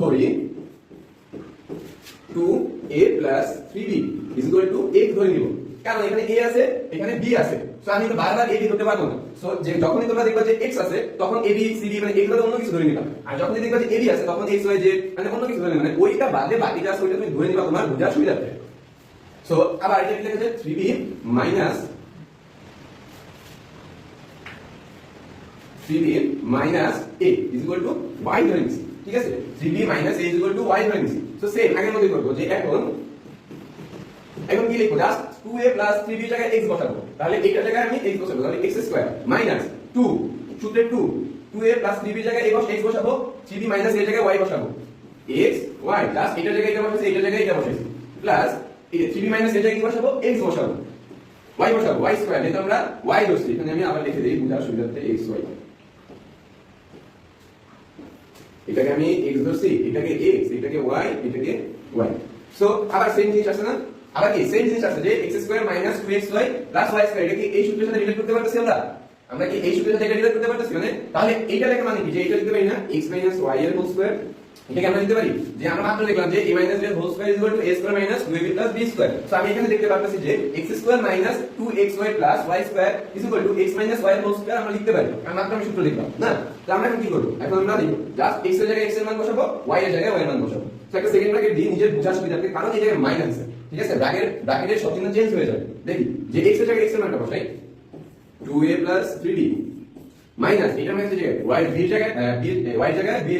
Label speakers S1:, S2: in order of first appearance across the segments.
S1: ধরি 2a plus 3b is equal to x ধরে নিব, কারণ এখানে a আছে এখানে b আছে, সো আমি তো বারবার a b ধরতে পারবো না। সো যে যখনই তোমরা দেখবা যে x আছে তখন a b c d মানে x ধরে অন্য কিছু ধরে নিবা, আর যখনই দেখবা যে a b আছে তখন x y z মানে অন্য কিছু ধরে নিবা, মানে ওইটা বাদে বাকিটা আছে ওইটা তুমি ধরে নিবা তোমার বোঝার সুবিধার্থে। সো আবার এটা লিখে আছে 3b minus 3b minus a is equal to y ধরে নিছি, ঠিক আছে? 3b minus a is equal to y ধরে নিছি। সো সেম আগের মতই করব, যে এখন কি লিখবো, জাস্ট 2a plus 3b এর জায়গায় x বসাবো, তাহলে এইটার জায়গায় আমি x বসাবো, তাহলে x স্কয়ার মাইনাস 2 সূত্রে 2a plus 3b এর জায়গায় x বসাবো, 3b minus a এর জায়গায় y বসাবো, x y প্লাস এটার জায়গায় এটা বসাইছি, এটার জায়গায় এটা বসাইছি, প্লাস এই 3b minus এর জায়গায় কি বসাবো, x বসাবো, y বসাবো, y স্কয়ার, যেটা আমরা y ধরছি, এখানে আমি আবার লিখে দেই বুঝার সুবিধার্থে x y, এটাকে আমি x ধরছি, এটাকে x, এটাকে y, এটাকে y। সো আবার সেম জিনিস আছে না, আবার কি সেম জিনিস আছে যে x square minus 2xy plus y square, এটা কি এই সূত্রের সাথে রিলেট করতে পারতেছি আমরা কি এই সূত্রের সাথে এটা রিলেট করতে পারতেছি? মানে তাহলে এইটা লেখা মানে কি, যে এটা লিখতে পারি না x y এর হোল স্কয়ার, এটাকে আমরা লিখতে পারি যে আমরা মাত্র দেখলাম যে a b এর whole square is equal to a square minus 2ab plus b square. So আমি এখানে দেখতে পারতেছি যে x square minus 2xy plus y square is equal to x মাইনাস y এর হোল স্কয়ার আমরা লিখতে পারি, কারণ মাত্র আমি সূত্র লিখলাম না। তো আমরা এখন কি করব, এখন আমরা লিখব জাস্ট x এর জায়গায় x এর মান বসাবো, y এর জায়গায় y এর মান বসাবো। সো একটা সেকেন্ড ব্র্যাকেট দিয়ে নিজের বোঝার সুবিধার্থে, কারণ এই জায়গায় মাইনাস আছে, ঠিক আছে, ব্র্যাকেটের সব চিহ্ন চেঞ্জ হয়ে যাবে। দেখি যে x এর জায়গায় x এর মানটা বসাই 2a plus 3b মাইনাস এটা মানে যে y b এর জায়গায় b y এর জায়গায় b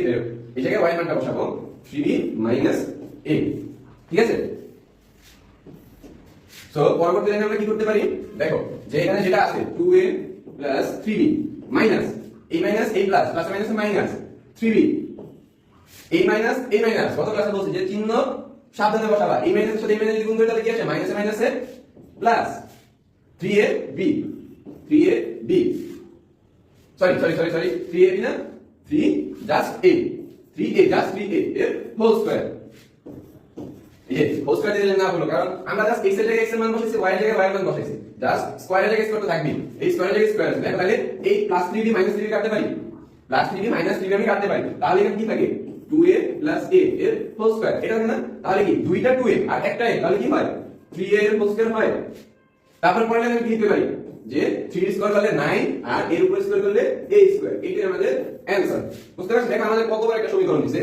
S1: এই জায়গায় y এর মানটা বসাবো 3b minus a, ঠিক আছে? সো পরবর্তী লাইনে আমরা কি করতে পারি, দেখো যে এখানে যেটা আছে 2a plus 3b minus a minus a plus plus minus minus 3b a minus a minus, কত ক্লাসে বলছি যে চিহ্ন সাবধানে বসাবা, a minus এর সাথে a minus যদি গুণ করি তাহলে কি আসে, minus minus a plus 3ab 3ab sorry 3ab না 3 just a 3a just 3a এর হোল স্কয়ার, এই হোল স্কয়ার দিলে না হলো, কারণ আমরা জাস্ট x এর জায়গায় x এর মান বসাইছি, y এর জায়গায় y এর মান বসাইছি, জাস্ট স্কয়ারের জায়গায় স্কয়ার তো থাকবে, এই স্কয়ারের জায়গায় স্কয়ার আছে, দেখো তাহলে এই প্লাস 3b মাইনাস 3b কাটতে পারি, প্লাস 3b মাইনাস 3b আমি কাটতে পারি, তাহলে এখানে কি থাকে 2a প্লাস a এর হোল স্কয়ার, এটা হবে না? তাহলে কি দুইটা 2a আর একটা a, তাহলে কি হয় 3a এর হোল স্কয়ার হয়। তারপর পরে আমি কি লিখতে পারি যে 3 স্কয়ার করলে 9 আর এর উপর স্কয়ার করলে a স্কয়ার, এটাই আমাদের অ্যানসার। বুঝতে পারছেন? দেখো আমাদের কত বড় একটা সমীকরণ দিয়েছে।